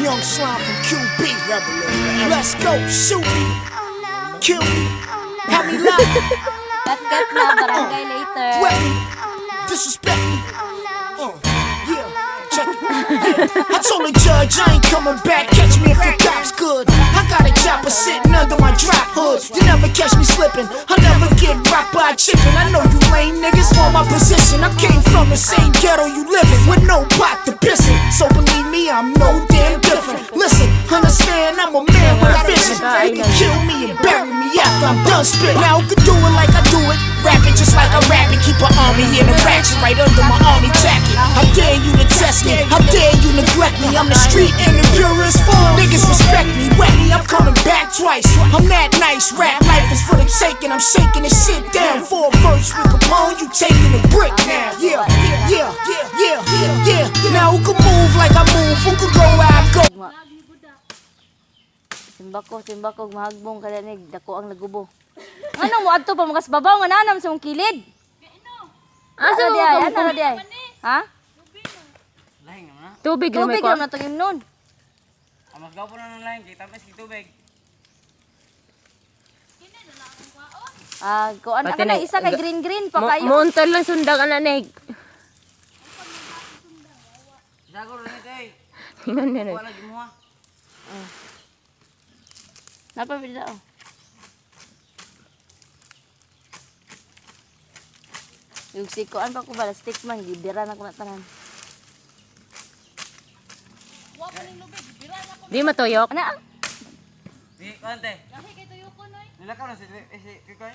Young slime from QB. Let's go, shoot me, kill me, have me loud, Cut na, barangay later. wet me, disrespect me. Yeah, check it. Yeah. I told the judge I ain't coming back. Catch me if your cops good. I got a chopper sitting under my drop hood. You never catch me slipping. I never get rocked by a chicken. I know you lame niggas want my position. I came from the same ghetto you living with no pot to piss in. So believe me, I'm no damn different. Listen, understand I'm a man with a vision. You can kill me and bury me after I'm done spit. Now who can do it like I do it? Rap it just like I rap it. Keep an army in a ratchet right under my army jacket. How dare you to test me? How dare you neglect me? I'm the street in the purest form. Niggas respect me, wet me, I'm coming back twice. I'm that nice, rap life is for the taking. I'm shaking this shit down for a verse with Capone. You taking a brick now. Yeah, yeah, yeah, yeah, yeah, yeah. Now who can move like I move? Who can go where I go? Simba ko, mahagbong ka danig, dako ang lagubo. Ano mo adto pa makas babaw nga nanam sa mong kilid? Asa mo diay? Ano diay? Ha? Tubig Tubig ko. na to nun. Mas gapo na ng lain, kita mas tubig. Kuan Pati ka na na- isa kay green pa kayo. Montal lang sundag ang nanig. Dago rin ito eh. Tingnan niya na. Wala gimuha. Napabili daw. Yung sikuan pa ko bala stick man, gibira na ko na tanan. Di matuyok. Ana? Di, kante. Nilakaw na si Kikoy.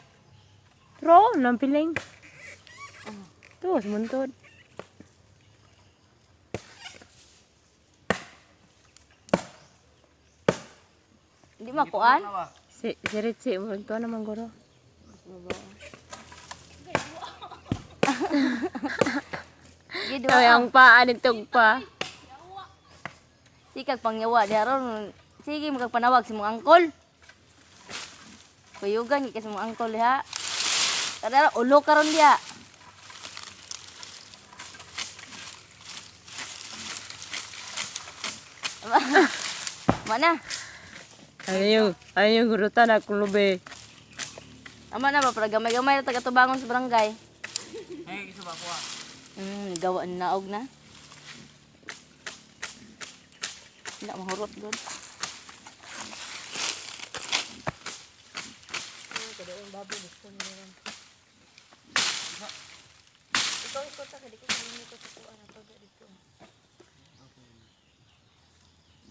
Ro, nampiling. Tuwas muntod. Di makuan? Si Ritsi, ito naman guro. Gidwa. Ay, ang paa nitog pa. Sikag pangyawa di aron. Sige magpanawag si mong angkol. Kuyugan gikas mong angkol ha. Kada ulo karon dia. Mana? Ayaw yung gurutan ako lube. Ama na ba para gamay-gamay na taga-tubangon sa barangay. Ay, kiso ba ko ah. Gawa na naog na. Wala mahurot doon. Ikaw ikot ka, di ko sa kuha na pag dito.